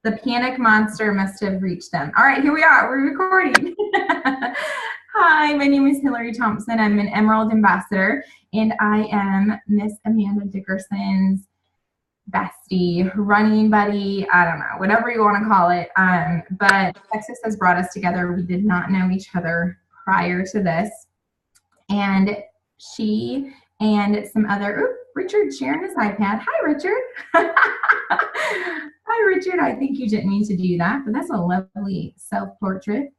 The panic monster must have reached them. All right, here we are. We're recording. Hi, my name is Hillary Thompson. I'm an Emerald Ambassador, and I am Miss Amanda Dickerson's bestie, running buddy, I don't know, whatever you want to call it. But Texas has brought us together. We did not know each other prior to this. And she and some other, Richard's sharing his iPad. Hi, Richard. Hi, Richard. I think you didn't mean to do that, but that's a lovely self-portrait.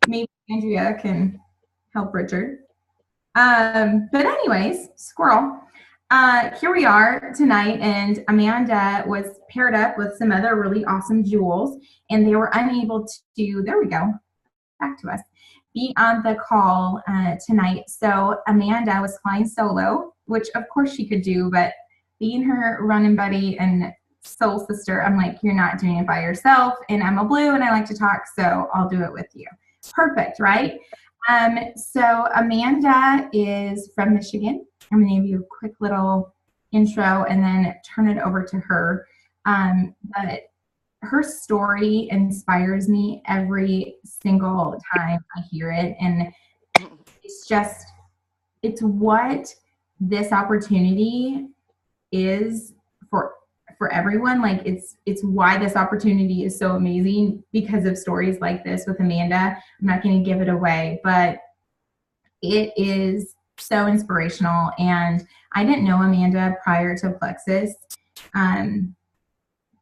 Maybe Andrea can help Richard. But anyways, squirrel. Here we are tonight, and Amanda was paired up with some other really awesome jewels, and they were unable to, there we go, back to us, be on the call tonight. So Amanda was flying solo, which of course she could do, but being her running buddy and soul sister, I'm like, you're not doing it by yourself, and I'm a blue and I like to talk, so I'll do it with you. Perfect, right? So Amanda is from Michigan. I'm going to give you a quick little intro and then turn it over to her. But her story inspires me every single time I hear it. And it's what this opportunity is for everyone. Like it's why this opportunity is so amazing, because of stories like this with Amanda. I'm not going to give it away, but it is so inspirational. And I didn't know Amanda prior to Plexus.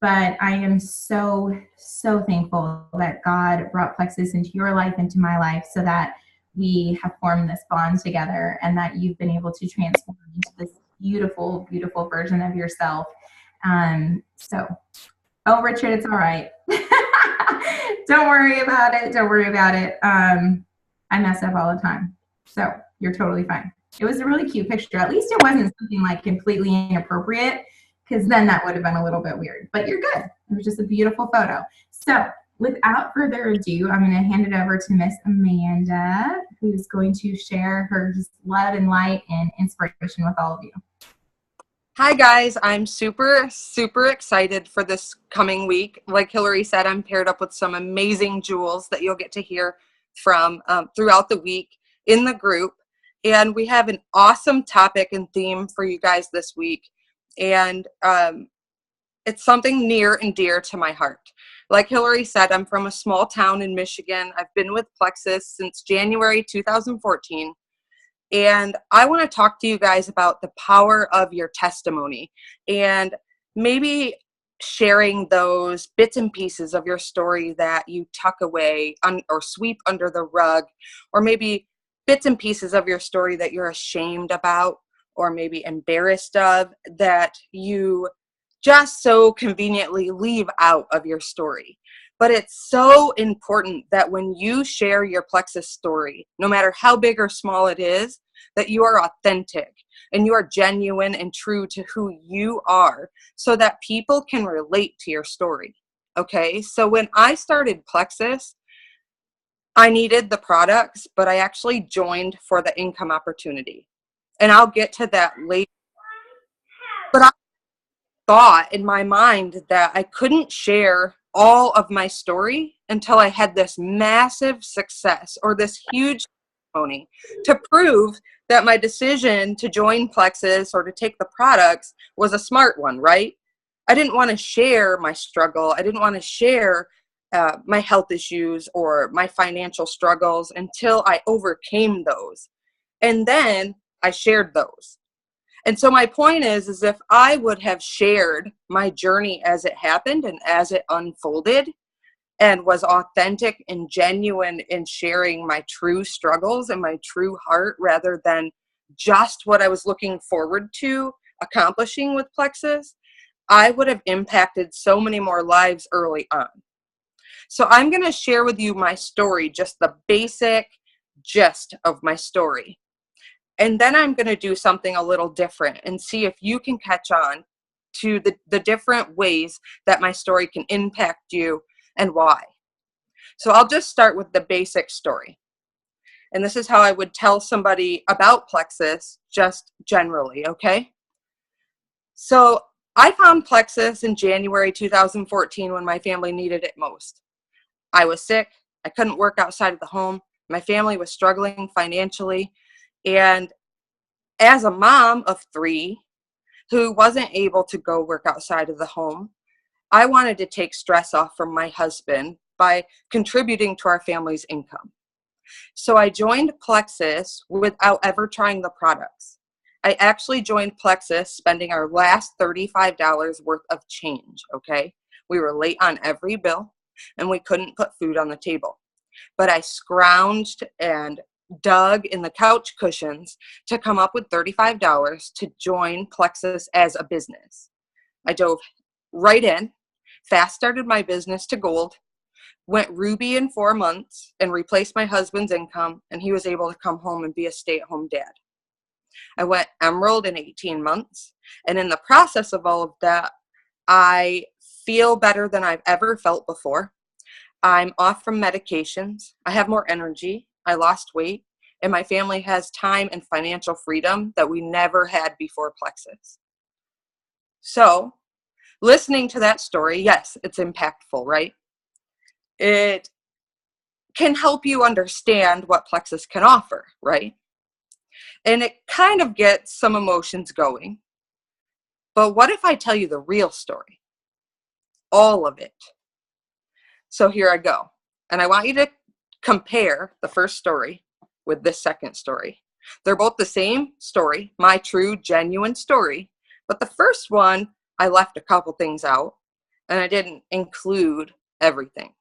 But I am so, so thankful that God brought Plexus into your life, into my life, so that we have formed this bond together, and that you've been able to transform into this beautiful, beautiful version of yourself. Oh, Richard, it's all right. Don't worry about it. Don't worry about it. I mess up all the time. So you're totally fine. It was a really cute picture. At least it wasn't something like completely inappropriate, because then that would have been a little bit weird. But you're good. It was just a beautiful photo. So without further ado, I'm going to hand it over to Miss Amanda, who's going to share her love and light and inspiration with all of you. Hi guys, I'm super, super excited for this coming week. Like Hillary said, I'm paired up with some amazing jewels that you'll get to hear from throughout the week in the group. And we have an awesome topic and theme for you guys this week. And it's something near and dear to my heart. Like Hillary said, I'm from a small town in Michigan. I've been with Plexus since January 2014. And I want to talk to you guys about the power of your testimony, and maybe sharing those bits and pieces of your story that you tuck away or sweep under the rug, or maybe bits and pieces of your story that you're ashamed about, or maybe embarrassed of, that you just so conveniently leave out of your story. But it's so important that when you share your Plexus story, no matter how big or small it is, that you are authentic and you are genuine and true to who you are, so that people can relate to your story. Okay, so when I started Plexus, I needed the products, but I actually joined for the income opportunity. And I'll get to that later. But I thought in my mind that I couldn't share all of my story until I had this massive success or this huge testimony to prove that my decision to join Plexus or to take the products was a smart one, right? I didn't want to share my struggle. I didn't want to share my health issues or my financial struggles until I overcame those. And then I shared those. And so my point is if I would have shared my journey as it happened and as it unfolded, and was authentic and genuine in sharing my true struggles and my true heart, rather than just what I was looking forward to accomplishing with Plexus, I would have impacted so many more lives early on. So I'm going to share with you my story, just the basic gist of my story. And then I'm going to do something a little different and see if you can catch on to the different ways that my story can impact you and why. So I'll just start with the basic story. And this is how I would tell somebody about Plexus, just generally, okay? So I found Plexus in January 2014 when my family needed it most. I was sick. I couldn't work outside of the home. My family was struggling financially. And as a mom of 3 who wasn't able to go work outside of the home, I wanted to take stress off from my husband by contributing to our family's income. So I joined Plexus without ever trying the products. I actually joined Plexus spending our last $35 worth of change, okay? We were late on every bill and we couldn't put food on the table. But I scrounged and dug in the couch cushions to come up with $35 to join Plexus as a business. I dove right in, fast started my business to gold, went Ruby in 4 months and replaced my husband's income, and he was able to come home and be a stay-at-home dad. I went Emerald in 18 months, and in the process of all of that, I feel better than I've ever felt before. I'm off from medications. I have more energy. I lost weight, and my family has time and financial freedom that we never had before Plexus. So, listening to that story, yes, it's impactful, right? It can help you understand what Plexus can offer, right? And it kind of gets some emotions going. But what if I tell you the real story? All of it. So here I go. And I want you to compare the first story with this second story. They're both the same story, my true, genuine story. But the first one, I left a couple things out, and I didn't include everything.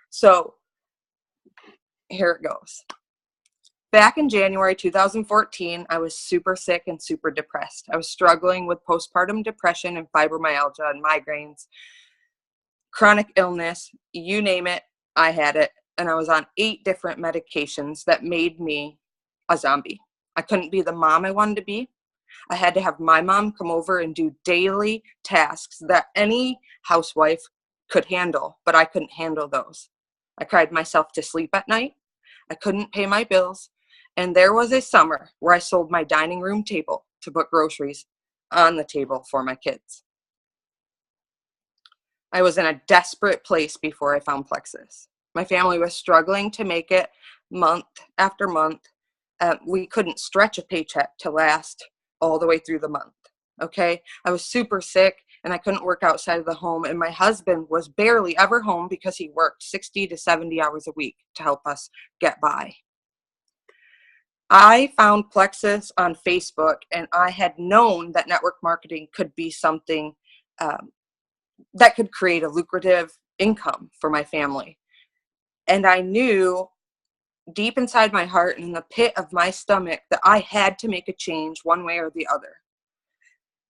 So here it goes. Back in January 2014, I was super sick and super depressed. I was struggling with postpartum depression and fibromyalgia and migraines, chronic illness, you name it, I had it. And I was on 8 different medications that made me a zombie. I couldn't be the mom I wanted to be. I had to have my mom come over and do daily tasks that any housewife could handle, but I couldn't handle those. I cried myself to sleep at night. I couldn't pay my bills. And there was a summer where I sold my dining room table to put groceries on the table for my kids. I was in a desperate place before I found Plexus. My family was struggling to make it month after month. We couldn't stretch a paycheck to last all the way through the month. Okay, I was super sick and I couldn't work outside of the home, and my husband was barely ever home because he worked 60 to 70 hours a week to help us get by. I found Plexus on Facebook, and I had known that network marketing could be something that could create a lucrative income for my family. And I knew deep inside my heart and in the pit of my stomach that I had to make a change one way or the other.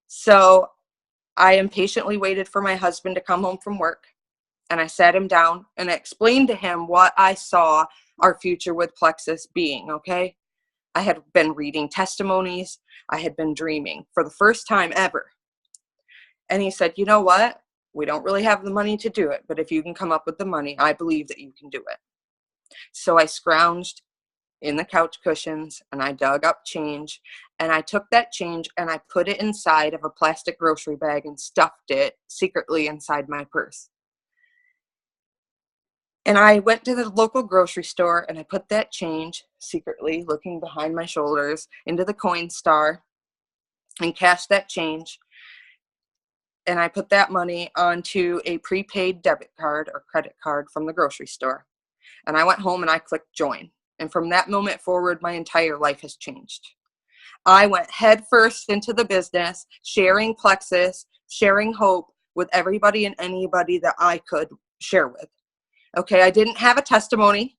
So I impatiently waited for my husband to come home from work, and I sat him down and I explained to him what I saw our future with Plexus being, okay? I had been reading testimonies. I had been dreaming for the first time ever. And he said, you know what? We don't really have the money to do it, but if you can come up with the money, I believe that you can do it. So I scrounged in the couch cushions and I dug up change, and I took that change and I put it inside of a plastic grocery bag and stuffed it secretly inside my purse. And I went to the local grocery store and I put that change secretly, looking behind my shoulders, into the Coinstar and cashed that change. And I put that money onto a prepaid debit card or credit card from the grocery store. And I went home and I clicked join. And from that moment forward, my entire life has changed. I went headfirst into the business, sharing Plexus, sharing hope with everybody and anybody that I could share with. Okay, I didn't have a testimony.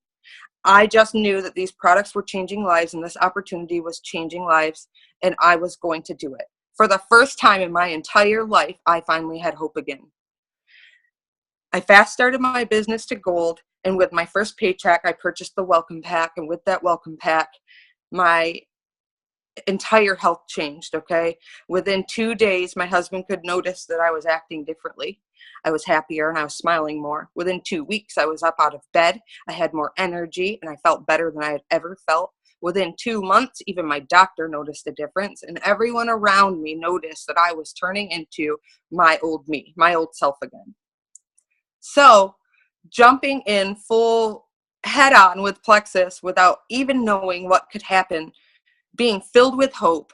I just knew that these products were changing lives and this opportunity was changing lives, and I was going to do it. For the first time in my entire life, I finally had hope again. I fast started my business to gold, and with my first paycheck, I purchased the welcome pack, and with that welcome pack, my entire health changed, okay? Within 2 days, my husband could notice that I was acting differently. I was happier and I was smiling more. Within 2 weeks, I was up out of bed. I had more energy and I felt better than I had ever felt Within 2 months, even my doctor noticed a difference, and everyone around me noticed that I was turning into my old me, my old self again. So jumping in full head on with Plexus without even knowing what could happen, being filled with hope,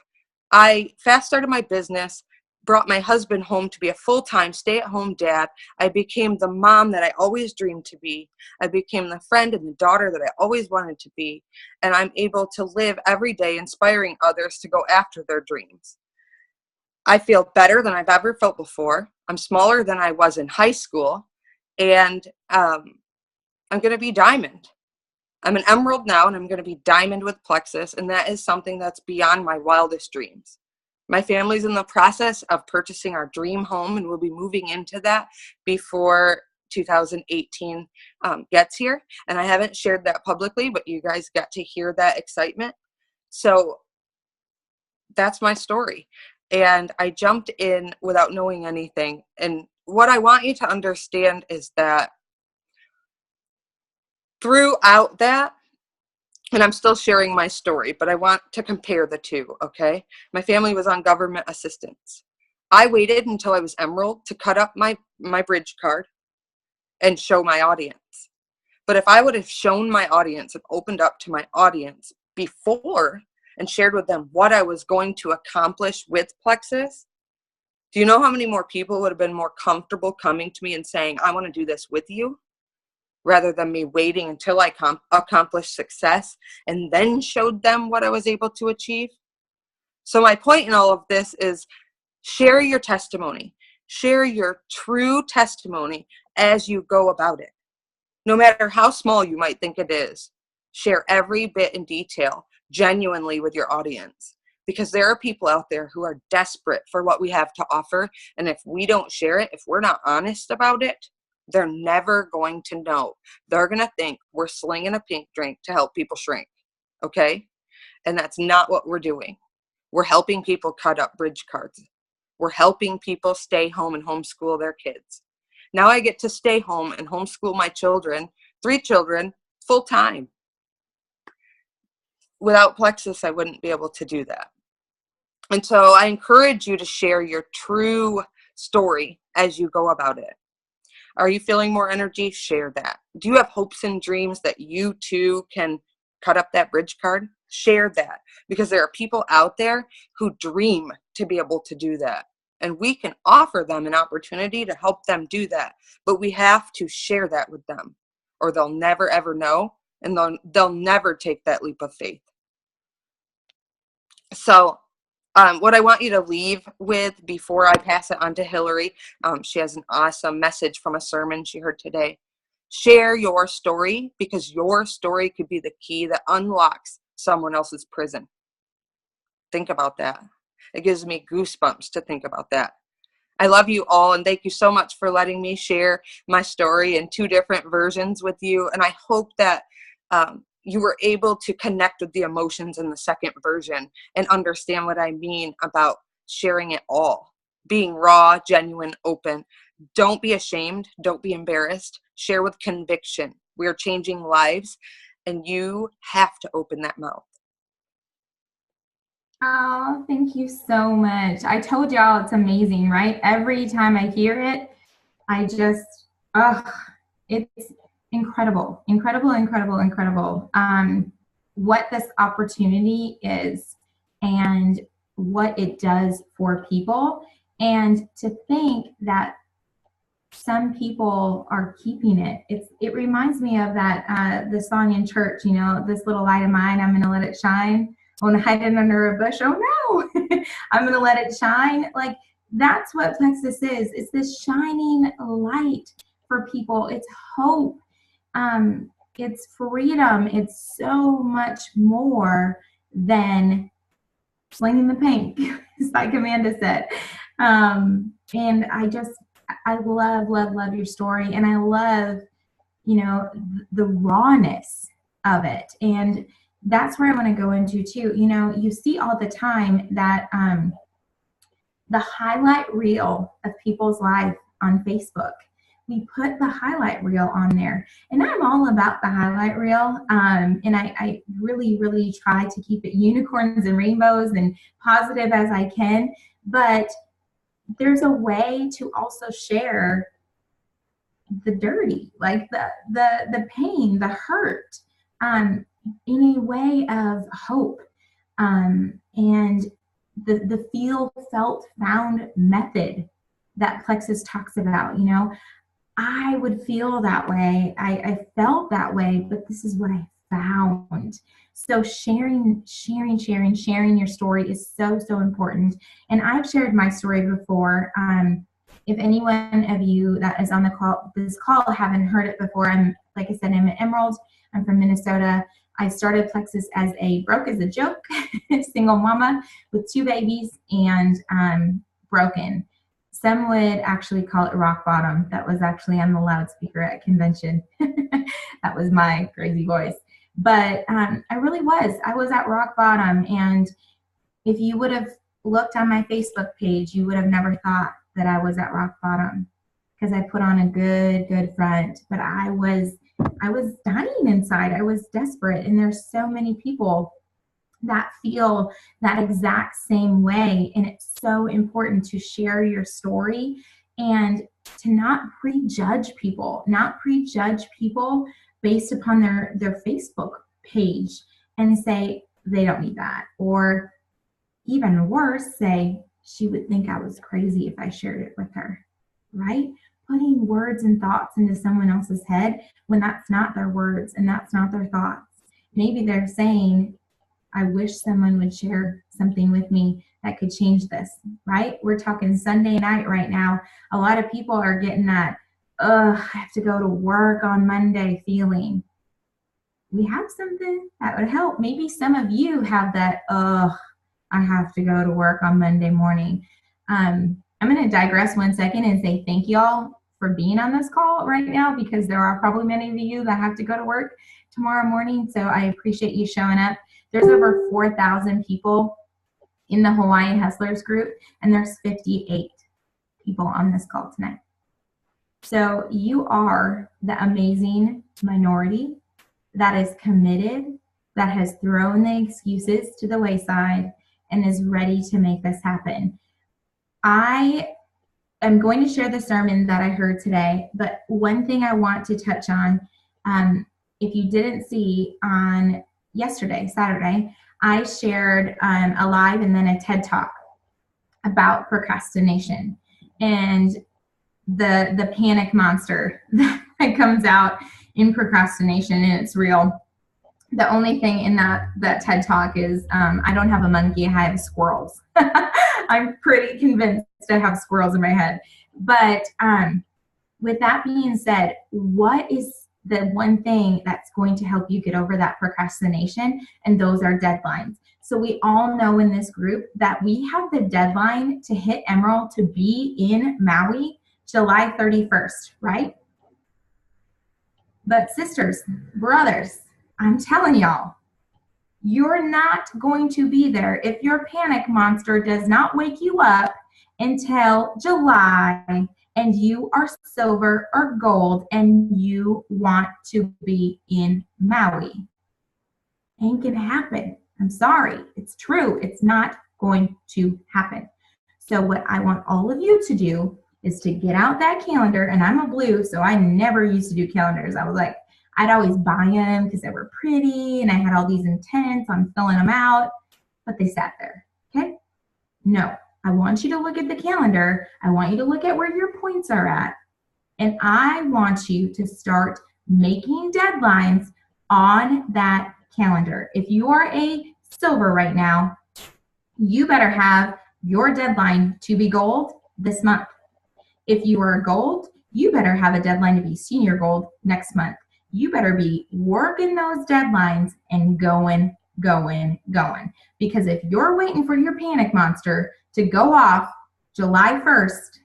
I fast started my business, brought my husband home to be a full-time stay-at-home dad. I became the mom that I always dreamed to be. I became the friend and the daughter that I always wanted to be. And I'm able to live every day inspiring others to go after their dreams. I feel better than I've ever felt before. I'm smaller than I was in high school. And I'm going to be diamond. I'm an emerald now, and I'm going to be diamond with Plexus. And that is something that's beyond my wildest dreams. My family's in the process of purchasing our dream home, and we'll be moving into that before 2018 gets here. And I haven't shared that publicly, but you guys got to hear that excitement. So that's my story. And I jumped in without knowing anything. And what I want you to understand is that throughout that, and I'm still sharing my story, but I want to compare the two, okay? My family was on government assistance. I waited until I was emerald to cut up my bridge card and show my audience. But if I would have shown my audience and opened up to my audience before and shared with them what I was going to accomplish with Plexus, do you know how many more people would have been more comfortable coming to me and saying, I want to do this with you? Rather than me waiting until I accomplished success and then showed them what I was able to achieve. So my point in all of this is share your testimony. Share your true testimony as you go about it. No matter how small you might think it is, share every bit in detail, genuinely with your audience. Because there are people out there who are desperate for what we have to offer. And if we don't share it, if we're not honest about it, they're never going to know. They're going to think we're slinging a pink drink to help people shrink. Okay? And that's not what we're doing. We're helping people cut up bridge cards. We're helping people stay home and homeschool their kids. Now I get to stay home and homeschool my children, 3 children, full time. Without Plexus, I wouldn't be able to do that. And so I encourage you to share your true story as you go about it. Are you feeling more energy? Share that. Do you have hopes and dreams that you too can cut up that bridge card? Share that, because there are people out there who dream to be able to do that. And we can offer them an opportunity to help them do that. But we have to share that with them, or they'll never, ever know. And they'll never take that leap of faith. So what I want you to leave with before I pass it on to Hillary, she has an awesome message from a sermon she heard today. Share your story, because your story could be the key that unlocks someone else's prison. Think about that. It gives me goosebumps to think about that. I love you all, and thank you so much for letting me share my story in 2 different versions with you. And I hope that you were able to connect with the emotions in the second version and understand what I mean about sharing it all. Being raw, genuine, open. Don't be ashamed. Don't be embarrassed. Share with conviction. We are changing lives, and you have to open that mouth. Oh, thank you so much. I told y'all it's amazing, right? Every time I hear it, I just, it's incredible, incredible, incredible, incredible. What this opportunity is and what it does for people. And to think that some people are keeping it. It reminds me of that the song in church, you know, this little light of mine, I'm gonna let it shine. I want to hide it under a bush. Oh no, I'm gonna let it shine. Like, that's what Plexus is. It's this shining light for people. It's hope. It's freedom. It's so much more than slinging the pink, like Amanda said. And I love your story. And I love, you know, the rawness of it. And that's where I want to go into too. You know, you see all the time that the highlight reel of people's life on Facebook, we put the highlight reel on there. And I'm all about the highlight reel. And I really, really try to keep it unicorns and rainbows and positive as I can. But there's a way to also share the dirty, like the pain, the hurt, in a way of hope. And the feel, felt, found method that Plexus talks about, I would feel that way. I felt that way, but this is what I found. So sharing your story is so, so important. And I've shared my story before. If anyone of you that is on this call haven't heard it before, like I said, I'm an Emerald. I'm from Minnesota. I started Plexus as broke as a joke, single mama with 2 babies and broken. Some would actually call it rock bottom. That was actually on the loudspeaker at convention. That was my crazy voice. But I really was. I was at rock bottom. And if you would have looked on my Facebook page, you would have never thought that I was at rock bottom, because I put on a good front. But I was dying inside. I was desperate. And there's so many people that feel that exact same way. And it's so important to share your story and to not prejudge people based upon their Facebook page and say they don't need that. Or even worse, say she would think I was crazy if I shared it with her, right? Putting words and thoughts into someone else's head when that's not their words and that's not their thoughts. Maybe they're saying, I wish someone would share something with me that could change this, right? We're talking Sunday night right now. A lot of people are getting that, I have to go to work on Monday feeling. We have something that would help. Maybe some of you have that, I have to go to work on Monday morning. I'm going to digress 1 second and say thank you all for being on this call right now, because there are probably many of you that have to go to work tomorrow morning. So I appreciate you showing up. There's over 4,000 people in the Hawaii Hustlers group, and there's 58 people on this call tonight. So you are the amazing minority that is committed, that has thrown the excuses to the wayside, and is ready to make this happen. I am going to share the sermon that I heard today, but one thing I want to touch on, if you didn't see on yesterday, Saturday, I shared a live and then a TED Talk about procrastination and the panic monster that comes out in procrastination, and it's real. The only thing in that TED Talk is I don't have a monkey, I have squirrels. I'm pretty convinced I have squirrels in my head. But with that being said, what is the one thing that's going to help you get over that procrastination? And those are deadlines. So we all know in this group that we have the deadline to hit Emerald to be in Maui July 31st, right? But sisters, brothers, I'm telling y'all, you're not going to be there if your panic monster does not wake you up until July and you are silver or gold and you want to be in Maui. Ain't gonna happen. I'm sorry. It's true. It's not going to happen. So what I want all of you to do is to get out that calendar, and I'm a blue, so I never used to do calendars. I was like, I'd always buy them because they were pretty and I had all these intents on filling them out, but they sat there, okay? No, I want you to look at the calendar. I want you to look at where your points are at. And I want you to start making deadlines on that calendar. If you are a silver right now, you better have your deadline to be gold this month. If you are a gold, you better have a deadline to be senior gold next month. You better be working those deadlines and going. Because if you're waiting for your panic monster to go off July 1st,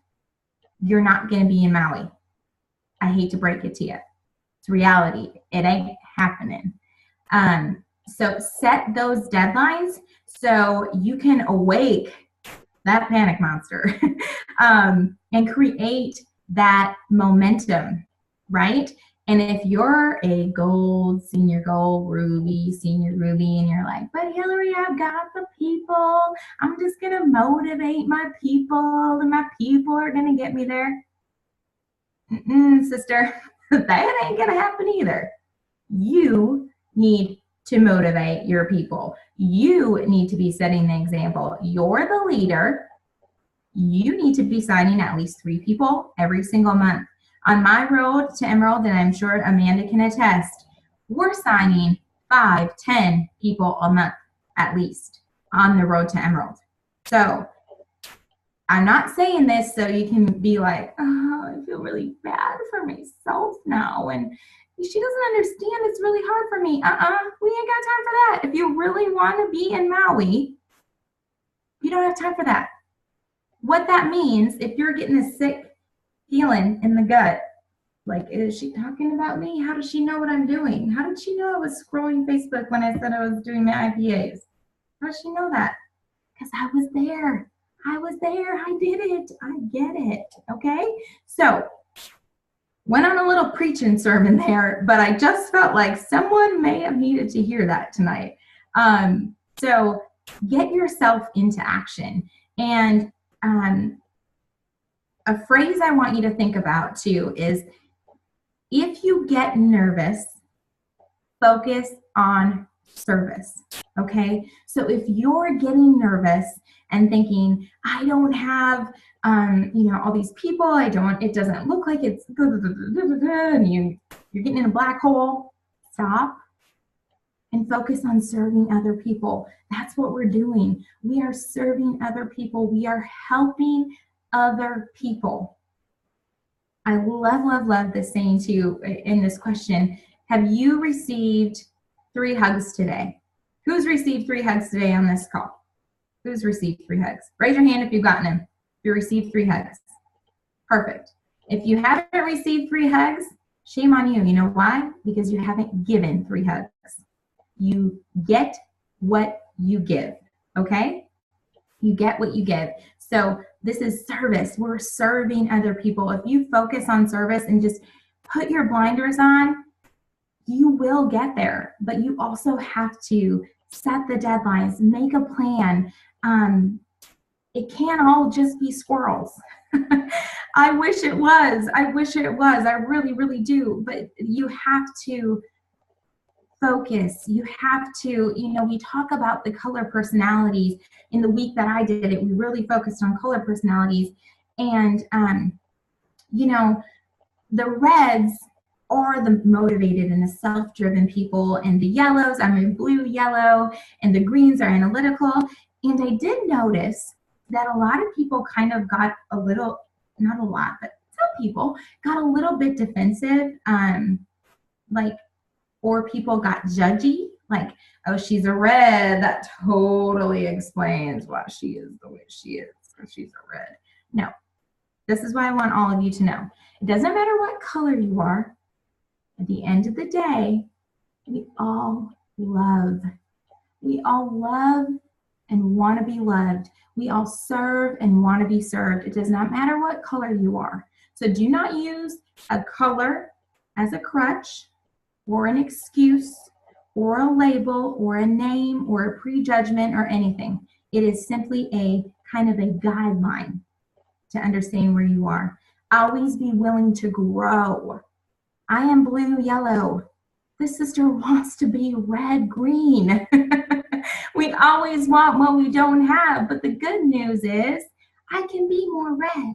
you're not going to be in Maui. I hate to break it to you. It's reality. It ain't happening. So set those deadlines so you can awake that panic monster and create that momentum, right? And if you're a gold, senior gold, ruby, senior ruby, and you're like, but Hillary, I've got the people. I'm just going to motivate my people, and my people are going to get me there. Sister, that ain't going to happen either. You need to motivate your people. You need to be setting the example. You're the leader. You need to be signing at least 3 people every single month. On my road to Emerald, and I'm sure Amanda can attest, we're signing 5, 10 people a month at least on the road to Emerald. So I'm not saying this so you can be like, oh, I feel really bad for myself now, and she doesn't understand, it's really hard for me. We ain't got time for that. If you really want to be in Maui, you don't have time for that. What that means, if you're getting a sick feeling in the gut, like, is she talking about me? How does she know what I'm doing? How did she know I was scrolling Facebook when I said I was doing my IPAs? How does she know that? Because I was there. I was there. I did it. I get it. Okay? So, went on a little preaching sermon there, but I just felt like someone may have needed to hear that tonight. So, get yourself into action. And a phrase I want you to think about too is, if you get nervous, focus on service. Okay? So if you're getting nervous and thinking, I don't have all these people, it doesn't look like it's and you're getting in a black hole, stop and focus on serving other people. That's what we're doing. We are serving other people. We are helping other people. I love this saying too in this question. Have you received 3 hugs today? Who's received 3 hugs today on this call? Who's received 3 hugs? Raise your hand if you've gotten them. If you received 3 hugs. Perfect. If you haven't received 3 hugs, shame on you. You know why? Because you haven't given 3 hugs. You get what you give, okay? You get what you give. So this is service. We're serving other people. If you focus on service and just put your blinders on, you will get there. But you also have to set the deadlines, make a plan. It can't all just be squirrels. I wish it was. I really, really do. But you have to focus. You have to, we talk about the color personalities. In the week that I did it, we really focused on color personalities. And, the reds are the motivated and the self-driven people, and the yellows, I'm in blue, yellow, and the greens are analytical. And I did notice that a lot of people kind of got a little, not a lot, but some people got a little bit defensive, or people got judgy, like, oh, she's a red. That totally explains why she is the way she is. So she's a red. No, this is what I want all of you to know. It doesn't matter what color you are. At the end of the day, we all love. We all love and want to be loved. We all serve and want to be served. It does not matter what color you are. So do not use a color as a crutch, or an excuse, or a label, or a name, or a prejudgment, or anything. It is simply a kind of a guideline to understand where you are. Always be willing to grow. I am blue, yellow. This sister wants to be red, green. We always want what we don't have, but the good news is I can be more red.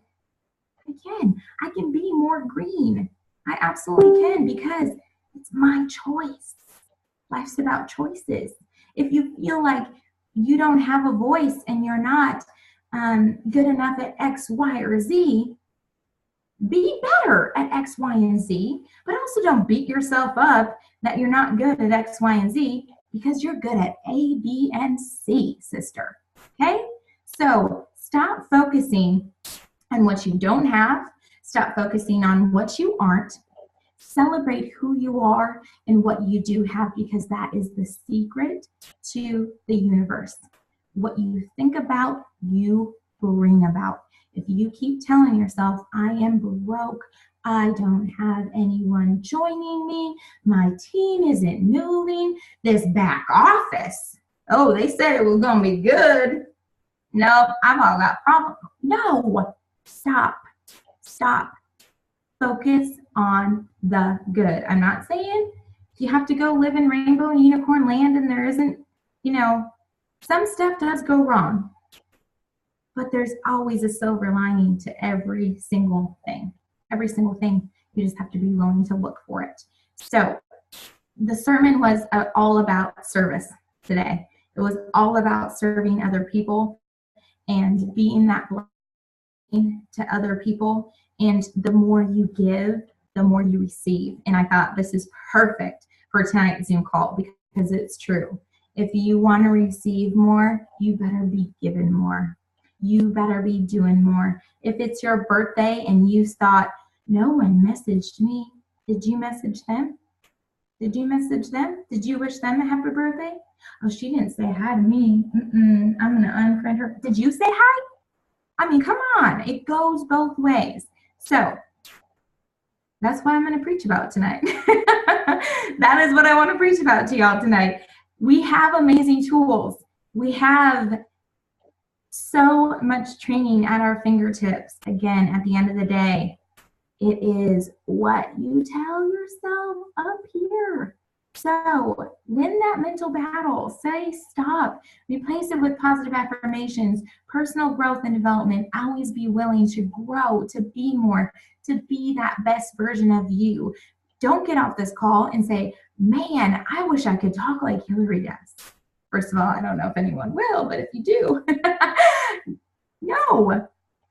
I can be more green. I absolutely can, because it's my choice. Life's about choices. If you feel like you don't have a voice and you're not good enough at X, Y, or Z, be better at X, Y, and Z, but also don't beat yourself up that you're not good at X, Y, and Z, because you're good at A, B, and C, sister. Okay? So stop focusing on what you don't have. Stop focusing on what you aren't. Celebrate who you are and what you do have, because that is the secret to the universe. What you think about, you bring about. If you keep telling yourself, I am broke, I don't have anyone joining me, my team isn't moving, this back office, oh, they said it was going to be good. No, I've all got problems. No, stop. Focus on the good. I'm not saying you have to go live in rainbow and unicorn land and there isn't, some stuff does go wrong, but there's always a silver lining to every single thing. Every single thing. You just have to be willing to look for it. So the sermon was all about service today. It was all about serving other people and being that blessing to other people. And the more you give, the more you receive. And I thought this is perfect for tonight's Zoom call because it's true. If you want to receive more, you better be giving more. You better be doing more. If it's your birthday and you thought, no one messaged me, did you message them? Did you message them? Did you wish them a happy birthday? Oh, she didn't say hi to me. I'm going to unfriend her. Did you say hi? I mean, come on. It goes both ways. So that's what I'm going to preach about tonight. That is what I want to preach about to y'all tonight. We have amazing tools. We have so much training at our fingertips. Again, at the end of the day, it is what you tell yourself up here. So win that mental battle. Say stop. Replace it with positive affirmations, personal growth and development. Always be willing to grow, to be more, to be that best version of you. Don't get off this call and say, man, I wish I could talk like Hillary does. First of all, I don't know if anyone will, but if you do, no,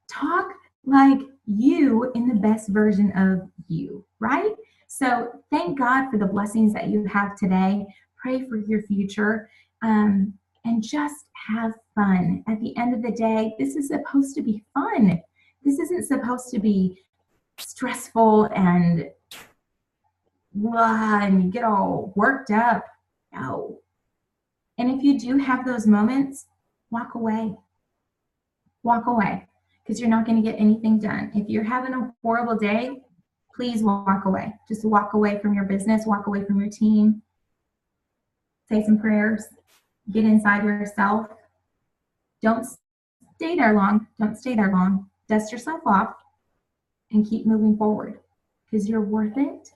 talk like you in the best version of you, right? So thank God for the blessings that you have today. Pray for your future and just have fun. At the end of the day, this is supposed to be fun. This isn't supposed to be stressful and you get all worked up. No. And if you do have those moments, walk away. Walk away, because you're not going to get anything done. If you're having a horrible day, please walk away. Just walk away from your business, walk away from your team. Say some prayers. Get inside yourself. Don't stay there long. Don't stay there long. Dust yourself off and keep moving forward, because you're worth it.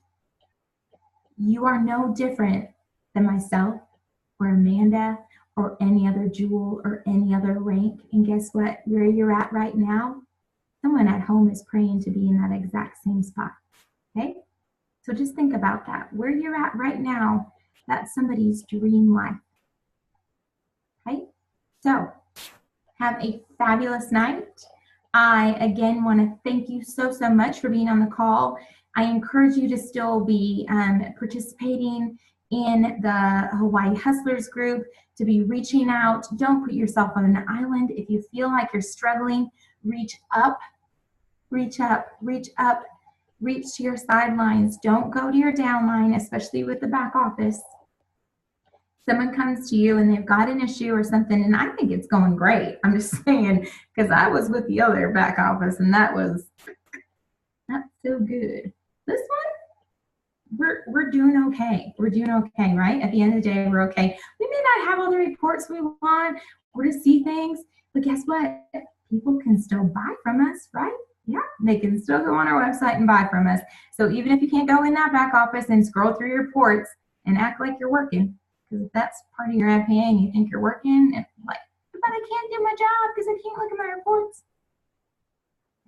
You are no different than myself or Amanda or any other jewel or any other rank. And guess what? Where you're at right now, someone at home is praying to be in that exact same spot. Okay? So just think about that. Where you're at right now, that's somebody's dream life. Okay? So have a fabulous night. I, again, want to thank you so much for being on the call. I encourage you to still be participating in the Hawaii Hustlers group, to be reaching out. Don't put yourself on an island. If you feel like you're struggling, reach up, reach up, reach up, reach to your sidelines. Don't go to your downline, especially with the back office. Someone comes to you and they've got an issue or something, and I think it's going great. I'm just saying, because I was with the other back office and that was not so good. This one, we're doing okay. We're doing okay, right? At the end of the day, we're okay. We may not have all the reports we want or to see things, but guess what? People can still buy from us, right? Yeah, they can still go on our website and buy from us. So even if you can't go in that back office and scroll through your reports and act like you're working, because if that's part of your MPA and you think you're working, and like, but I can't do my job because I can't look at my reports.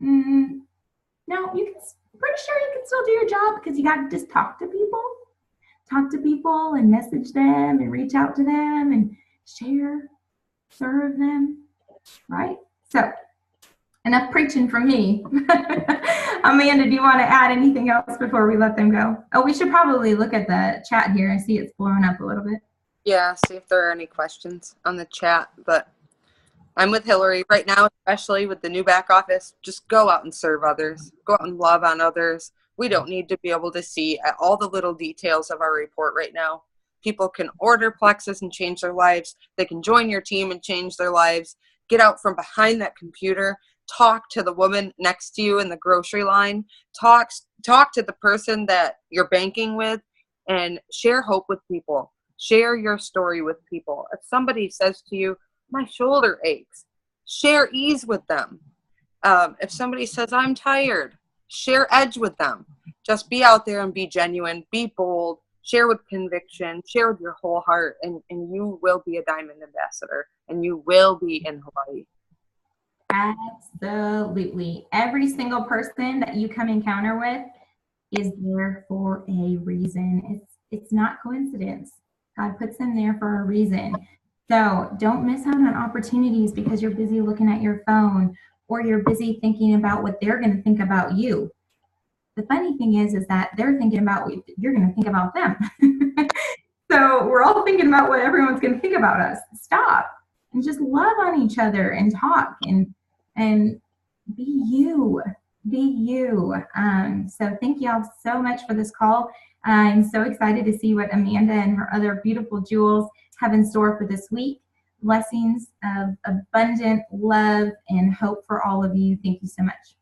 No, you can. Pretty sure you can still do your job, because you got to just talk to people and message them and reach out to them and share, serve them, right? So enough preaching from me. Amanda, do you want to add anything else before we let them go? Oh, we should probably look at the chat here and see it's blowing up a little bit. Yeah, see if there are any questions on the chat, but I'm with Hillary right now, especially with the new back office. Just go out and serve others. Go out and love on others. We don't need to be able to see all the little details of our report right now. People can order Plexus and change their lives. They can join your team and change their lives. Get out from behind that computer talk to the woman next to you in the grocery line, talk to the person that you're banking with, and share hope with people. Share your story with people. If somebody says to you, my shoulder aches, share ease with them. If somebody says, I'm tired, share edge with them. Just be out there and be genuine, be bold, share with conviction, share with your whole heart, and you will be a diamond ambassador, and you will be in Hawaii. Absolutely. Every single person that you come encounter with is there for a reason. It's not coincidence. God puts them there for a reason. So don't miss out on opportunities because you're busy looking at your phone or you're busy thinking about what they're going to think about you. The funny thing is that they're thinking about what you're going to think about them. So we're all thinking about what everyone's going to think about us. Stop and just love on each other and talk and be you. Be you. So thank y'all so much for this call. I'm so excited to see what Amanda and her other beautiful jewels have in store for this week. Blessings of abundant love and hope for all of you. Thank you so much.